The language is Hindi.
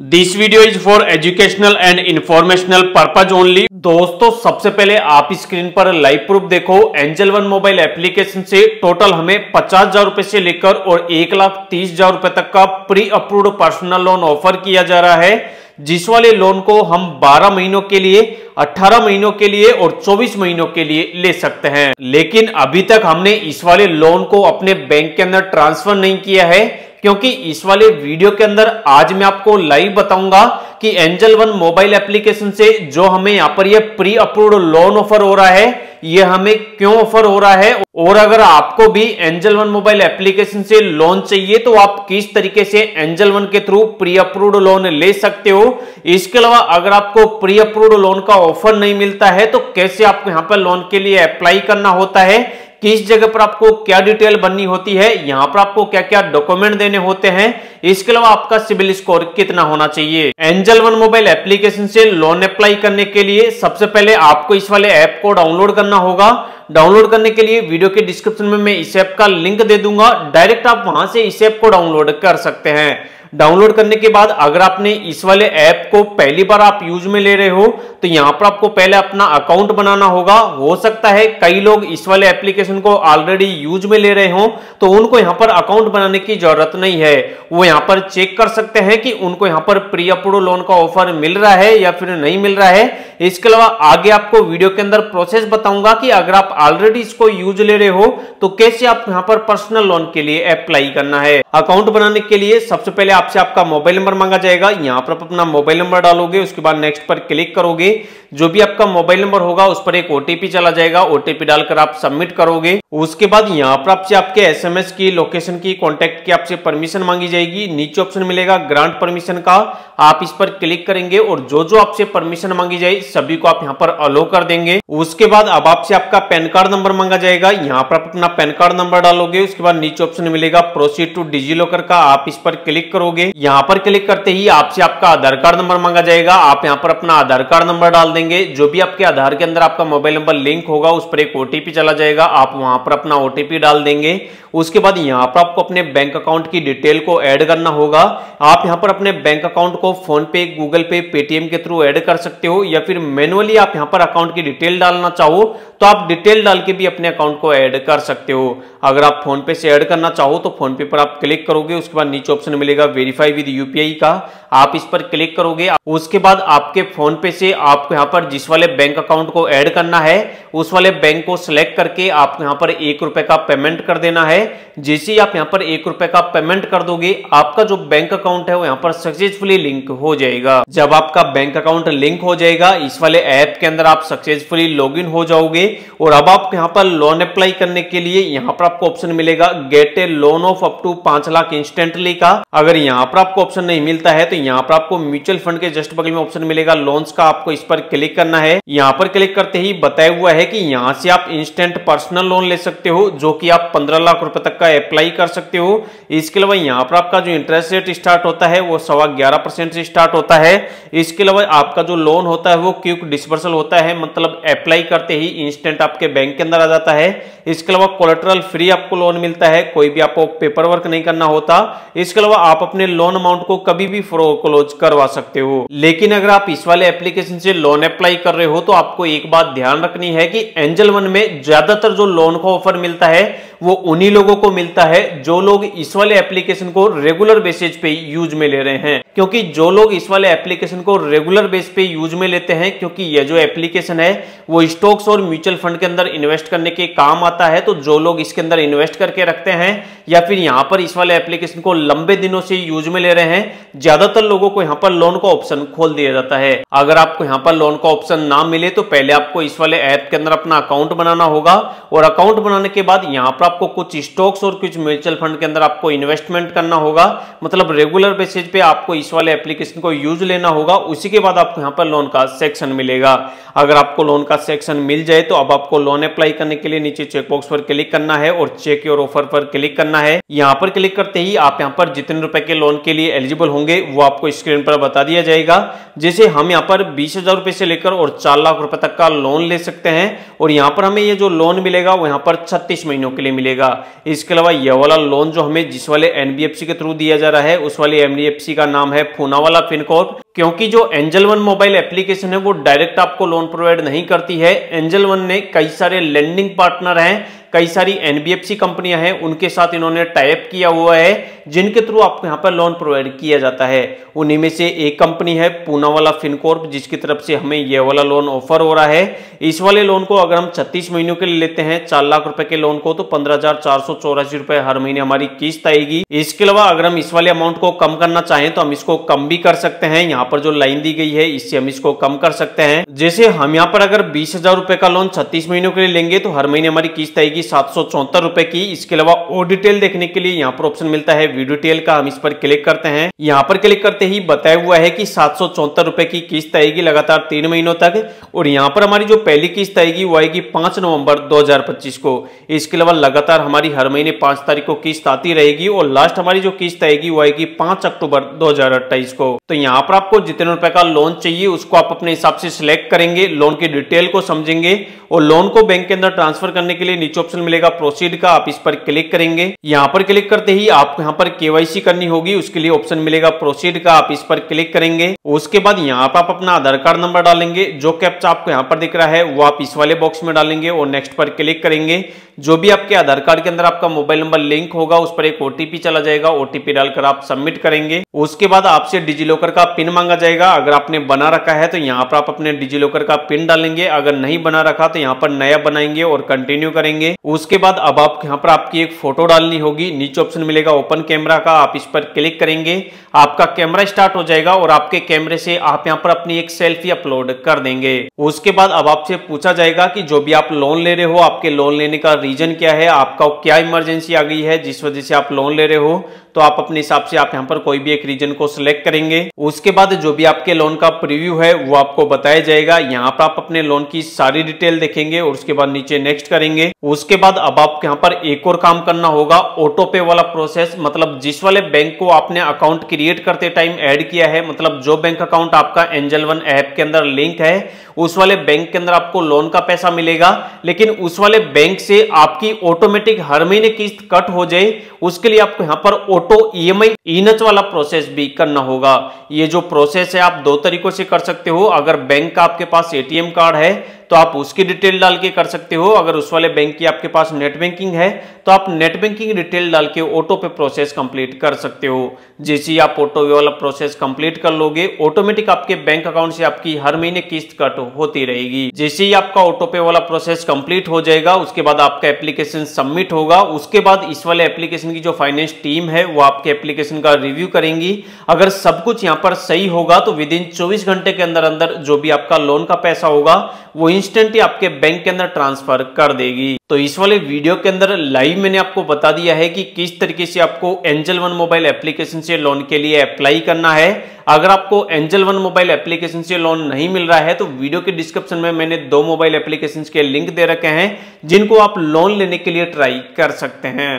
This video is for educational and informational purpose only. दोस्तों सबसे पहले आप स्क्रीन पर लाइव प्रूफ देखो। एंजल वन मोबाइल एप्लीकेशन से टोटल हमें 50,000 रुपए से लेकर और 1,30,000 रुपए तक का pre approved personal loan offer किया जा रहा है, जिस वाले लोन को हम 12 महीनों के लिए, 18 महीनों के लिए और 24 महीनों के लिए ले सकते हैं। लेकिन अभी तक हमने इस वाले लोन को अपने बैंक के अंदर ट्रांसफर नहीं किया है, क्योंकि इस वाले वीडियो के अंदर आज मैं आपको लाइव बताऊंगा कि एंजल वन मोबाइल एप्लीकेशन से जो हमें यहां पर ये प्री अप्रूव्ड लोन ऑफर हो रहा है, ये हमें क्यों ऑफर हो रहा है, और अगर आपको भी एंजल वन मोबाइल एप्लीकेशन से लोन चाहिए तो आप किस तरीके से एंजल वन के थ्रू प्री अप्रूव्ड लोन ले सकते हो। इसके अलावा अगर आपको प्री अप्रूव्ड लोन का ऑफर नहीं मिलता है तो कैसे आपको यहां पर लोन के लिए अप्लाई करना होता है, किस जगह पर आपको क्या डिटेल बननी होती है, यहां पर आपको क्या क्या डॉक्यूमेंट देने होते हैं, इसके अलावा आपका सिबिल स्कोर कितना होना चाहिए। एंजल वन मोबाइल एप्लीकेशन से लोन अप्लाई करने के लिए सबसे पहले आपको इस वाले ऐप को डाउनलोड करना होगा। डाउनलोड करने के लिए वीडियो के डिस्क्रिप्शन में मैं इस ऐप का लिंक दे दूंगा, डायरेक्ट आप वहां से इस ऐप को डाउनलोड कर सकते हैं। डाउनलोड करने के बाद अगर आपने इस वाले ऐप को पहली बार आप यूज में ले रहे हो तो यहां पर आपको पहले अपना अकाउंट बनाना होगा। हो सकता है कई लोग इस वाले एप्लीकेशन को ऑलरेडी यूज में ले रहे हो तो उनको यहां पर अकाउंट बनाने की जरूरत नहीं है, वो यहां पर चेक कर सकते हैं कि उनको यहां पर प्री अप्रूव्ड लोन का ऑफर मिल रहा है या फिर नहीं मिल रहा है। इसके अलावा आगे आपको वीडियो के अंदर प्रोसेस बताऊंगा कि अगर आप ऑलरेडी इसको यूज ले रहे हो तो कैसे आप यहां पर पर्सनल लोन के लिए अप्लाई करना है। अकाउंट बनाने के लिए सबसे पहले आपसे आपका मोबाइल नंबर मांगा जाएगा, यहां पर आप अपना मोबाइल नंबर डालोगे, उसके बाद नेक्स्ट पर क्लिक करोगे। जो भी आपका मोबाइल नंबर होगा उस पर एक ओटीपी चला जाएगा, ओटीपी डालकर आप सबमिट करोगे। उसके बाद यहां पर आपसे आपके एसएमएस की, लोकेशन की, कॉन्टैक्ट की आपसे परमिशन मांगी जाएगी। नीचे ऑप्शन मिलेगा ग्रांट परमिशन का, आप इस पर क्लिक करेंगे और जो जो आपसे परमिशन मांगी जाए सभी को आप यहां पर अलो कर देंगे। उसके बाद अब आपसे आपका पैन कार्ड नंबर मांगा जाएगा, यहां पर आप अपना पैन कार्ड नंबर डालोगे। उसके बाद नीचे ऑप्शन मिलेगा प्रोसीड टू डिजी लॉकर का, आप इस पर क्लिक करोगे। यहां पर क्लिक करते ही आपसे आपका आधार कार्ड नंबर मांगा जाएगा, आप यहां पर अपना आधार कार्ड नंबर डाल देंगे। जो भी आपके आधार के अंदर आपका मोबाइल नंबर लिंक होगा उस पर एक ओटीपी चला जाएगा, आप वहां पर अपना ओटीपी डाल देंगे। उसके बाद यहां पर आपको अपने बैंक अकाउंट की डिटेल को ऐड करना होगा। आप यहां पर अपने बैंक अकाउंट को फोन पे, गूगल पे, पेटीएम के थ्रू ऐड कर सकते हो, या फिर मैनुअली आप यहां पर अकाउंट की डिटेल डालना चाहो तो आप डिटेल डाल के भी अपने अकाउंट को ऐड कर सकते हो। अगर आप फोन पे से ऐड करना चाहो तो फोन पे पर आप क्लिक करोगे। उसके बाद नीचे ऑप्शन मिलेगा वेरीफाई विद यूपीआई का, आप इस पर क्लिक करोगे। उसके बाद आपके फोन पे से आपको यहां पर जिस वाले बैंक अकाउंट को ऐड करना है उस वाले बैंक को सिलेक्ट करके आपको यहां पर 1 रुपए का पेमेंट कर देना है। जैसे ही आप यहां पर 1 रुपए का पेमेंट कर दोगे आपका जो बैंक अकाउंट है वो यहां पर सक्सेसफुली लिंक हो जाएगा। जब आपका बैंक अकाउंट लिंक हो जाएगा इस वाले ऐप के अंदर आप सक्सेसफुली लॉगिन हो जाओगे। और अब आप यहां पर लोन अप्लाई करने के लिए यहां पर आपको ऑप्शन मिलेगा get a loan of up to 5 lakh instantly का। अगर यहां पर आपको ऑप्शन नहीं मिलता है तो यहां पर आपको म्यूचुअल फंड के जस्ट बगल में ऑप्शन मिलेगा लोन्स का, आपको इस पर क्लिक करना है। यहां पर क्लिक करते ही बताया हुआ है कि यहां से आप इंस्टेंट पर्सनल लोन ले सकते हो, जो कि आप 15 लाख रुपए तक का अप्लाई कर सकते हो। इसके अलावा यहां पर आपका जो इंटरेस्ट रेट स्टार्ट होता है वो 11.25% से स्टार्ट होता है। इसके अलावा आपका जो लोन होता है वो क्विक डिस्बर्सल होता है, मतलब अप्लाई करते ही इंस्टेंट आपके बैंक के अंदर आ जाता है। इसके अलावा कोलेटरल फ्री आपको लोन मिलता है, कोई भी आपको पेपर वर्क नहीं करना होता। इसके अलावा आप अपने लोन अमाउंट को कभी भी फोरक्लोज करवा सकते हो। लेकिन अगर आप इस वाले एप्लीकेशन से लोन अप्लाई कर रहे हो तो आपको एक बात ध्यान रखनी है कि एंजल वन में ज्यादातर जो लोन का ऑफर मिलता है वो उन्हीं लोगों को मिलता है जो लोग इस वाले एप्लीकेशन को रेगुलर बेसिस पे यूज में ले रहे हैं। क्योंकि जो लोग इस वाले एप्लीकेशन को रेगुलर बेस पे यूज में लेते हैं, क्योंकि यह जो एप्लीकेशन है वो स्टॉक्स और म्यूचुअल फंड के अंदर इन्वेस्ट करने के काम आता है, तो जो लोग इसके अंदर इन्वेस्ट करके रखते हैं या फिर यहां पर इस वाले एप्लीकेशन को लंबे दिनों से यूज में ले रहे हैं, ज्यादातर लोगों को यहां पर लोन का ऑप्शन खोल दिया जाता है। अगर आपको यहां पर लोन का ऑप्शन ना मिले तो पहले आपको इस वाले ऐप के अंदर अपना अकाउंट बनाना होगा, और अकाउंट बनाने के बाद यहां पर आपको कुछ स्टॉक्स और कुछ म्यूचुअल फंड के अंदर आपको इन्वेस्टमेंट करना होगा, मतलब रेगुलर बेसिस पे आपको इस वाले एप्लीकेशन को यूज लेना होगा। उसी के बाद आपको यहां पर लोन का सेक्शन मिलेगा। अगर आपको लोन का सेक्शन मिल जाए तो अब आपको लोन अप्लाई करने के लिए नीचे चेकबॉक्स पर क्लिक करना है और चेक योर ऑफर पर क्लिक करना है। यहां पर क्लिक करते ही आप यहां पर जितने रुपए के लोन के लिए एलिजिबल होंगे वो आपको स्क्रीन पर बता दिया जाएगा। जैसे हम यहां पर 20,000 रुपए से लेकर और 4 लाख रुपए तक का लोन ले सकते हैं, और यहां पर हमें ये जो लोन मिलेगा वो यहां पर 36 महीनों के लिए मिलेगा। इसके अलावा यह वाला लोन जो हमें जिस वाले एनबीएफसी के थ्रू दिया जा रहा है उस वाले एनबीएफसी का नाम है पूनावाला फिनकॉर्प। क्योंकि जो एंजल वन मोबाइल एप्लीकेशन है वो डायरेक्ट आपको लोन प्रोवाइड नहीं करती है। एंजल वन ने कई सारे लेंडिंग पार्टनर हैं, कई सारी एनबीएफसी कंपनियां हैं, उनके साथ इन्होंने टाई अप किया हुआ है जिनके थ्रू आपको यहाँ पर लोन प्रोवाइड किया जाता है। उन्हीं में से एक कंपनी है पूनावाला फिनकॉर्प जिसकी तरफ से हमें यह वाला लोन ऑफर हो रहा है। इस वाले लोन को अगर हम 36 महीनों के लिए लेते हैं 4 लाख रुपए के लोन को तो 15,484 रुपए हर महीने हमारी किस्त आएगी। इसके अलावा अगर हम इस वाले अमाउंट को कम करना चाहें तो हम इसको कम भी कर सकते हैं। यहाँ पर जो लाइन दी गई है इससे हम इसको कम कर सकते हैं। जैसे हम यहाँ पर अगर 20,000 रुपए का लोन 36 महीनों के लिए लेंगे तो हर महीने हमारी किस्त आएगी 774 रुपए की। इसके अलावा और डिटेल देखने के लिए यहाँ पर ऑप्शन मिलता है वीडियो डिटेल का, हम इस पर क्लिक करते हैं। यहाँ पर क्लिक करते ही बताया हुआ है कि 774 रुपए की किस्त आएगी लगातार 3 महीनों तक। और यहाँ पर हमारी जो पहली किस्त आएगी वो आएगी 5 नवंबर 2025 को। इसके अलावा लगातार हमारी हर महीने 5 तारीख को किस्त आती रहेगी और लास्ट हमारी जो किस्त आएगी वो आएगी 5 अक्टूबर 2028 को। तो यहाँ पर आपको जितने रुपए का लोन चाहिए उसको आप अपने हिसाब से सिलेक्ट करेंगे, लोन की डिटेल को समझेंगे और लोन को बैंक के अंदर ट्रांसफर करने के लिए नीचे ऑप्शन मिलेगा प्रोसीड का, आप इस पर क्लिक करेंगे। यहाँ पर क्लिक करते ही आपको यहाँ पर केवाईसी करनी होगी, उसके लिए ऑप्शन मिलेगा प्रोसीड का, आप इस पर क्लिक करेंगे। उसके बाद यहाँ पर आप अपना आधार कार्ड नंबर डालेंगे, जो कैप्चा आपको यहाँ पर दिख रहा है वो आप इस वाले बॉक्स में डालेंगे और नेक्स्ट पर क्लिक करेंगे। जो भी आपके आधार कार्ड के अंदर आपका मोबाइल नंबर लिंक होगा उस पर एक ओटीपी चला जाएगा, ओटीपी डालकर आप सबमिट करेंगे। उसके बाद आपसे डिजिलॉकर का पिन मांगा जाएगा, अगर आपने बना रखा है तो यहाँ पर आप अपने डिजिलॉकर का पिन डालेंगे, अगर नहीं बना रखा तो यहाँ पर नया बनाएंगे और कंटिन्यू करेंगे। उसके बाद अब आप यहाँ पर आपकी एक फोटो डालनी होगी, नीचे ऑप्शन मिलेगा ओपन कैमरा का, आप इस पर क्लिक करेंगे, आपका कैमरा स्टार्ट हो जाएगा और आपके कैमरे से आप यहाँ पर अपनी एक सेल्फी अपलोड कर देंगे। उसके बाद अब आपसे पूछा जाएगा कि जो भी आप लोन ले रहे हो आपके लोन लेने का रीजन क्या है, आपका क्या इमरजेंसी आ गई है जिस वजह से आप लोन ले रहे हो, तो आप अपने हिसाब से आप यहाँ पर कोई भी एक रीजन को सिलेक्ट करेंगे। उसके बाद जो भी आपके लोन का प्रीव्यू है वो आपको बताया जाएगा, यहाँ पर आप अपने लोन की सारी डिटेल देखेंगे और उसके बाद नीचे नेक्स्ट करेंगे। उसके बाद अब आपको यहाँ पर एक और काम करना होगा, ऑटो पे वाला प्रोसेस, मतलब जिस वाले बैंक को आपने अकाउंट क्रिएट करते टाइम ऐड किया है, मतलब जो बैंक अकाउंट आपका एंजल वन ऐप के अंदर लिंक है उस वाले बैंक के अंदर आपको लोन का पैसा मिलेगा, लेकिन उस वाले बैंक से आपकी ऑटोमेटिक हर महीने किस्त कट हो जाए उसके लिए आपको यहाँ पर ऑटो ईएमआई इनच वाला प्रोसेस भी करना होगा। ये जो प्रोसेस है आप 2 तरीकों से कर सकते हो, अगर बैंक का आपके पास एटीएम कार्ड है तो आप उसकी डिटेल डाल के कर सकते हो, अगर उस वाले बैंक की आपके पास नेट बैंकिंग है तो आप नेट बैंकिंग डिटेल डाल के ऑटो पे प्रोसेस कंप्लीट कर सकते हो। जैसे ही आप ऑटो वाला प्रोसेस कंप्लीट कर लोगे ऑटोमेटिक आपके बैंक अकाउंट से आपकी हर महीने किस्त कट होती रहेगी। जैसे ही आपका ऑटो पे वाला प्रोसेस कंप्लीट हो जाएगा उसके बाद आपका एप्लीकेशन सबमिट होगा। उसके बाद इस वाले एप्लीकेशन की जो फाइनेंस टीम है वो आपके एप्लीकेशन का रिव्यू करेंगी, अगर सब कुछ यहाँ पर सही होगा तो विद इन 24 घंटे के अंदर अंदर जो भी आपका लोन का पैसा होगा वो इंस्टेंट ही आपके बैंक के अंदर ट्रांसफर कर देगी। तो इस वाले वीडियो के अंदर लाइव मैंने आपको बता दिया है कि किस तरीके से आपको एंजल वन मोबाइल एप्लीकेशन से लोन के लिए अप्लाई करना है। अगर आपको एंजल वन मोबाइल एप्लीकेशन से लोन नहीं मिल रहा है तो वीडियो के डिस्क्रिप्शन में मैंने 2 मोबाइल एप्लीकेशंस के लिंक दे रखे हैं जिनको आप लोन लेने के लिए ट्राई कर सकते हैं।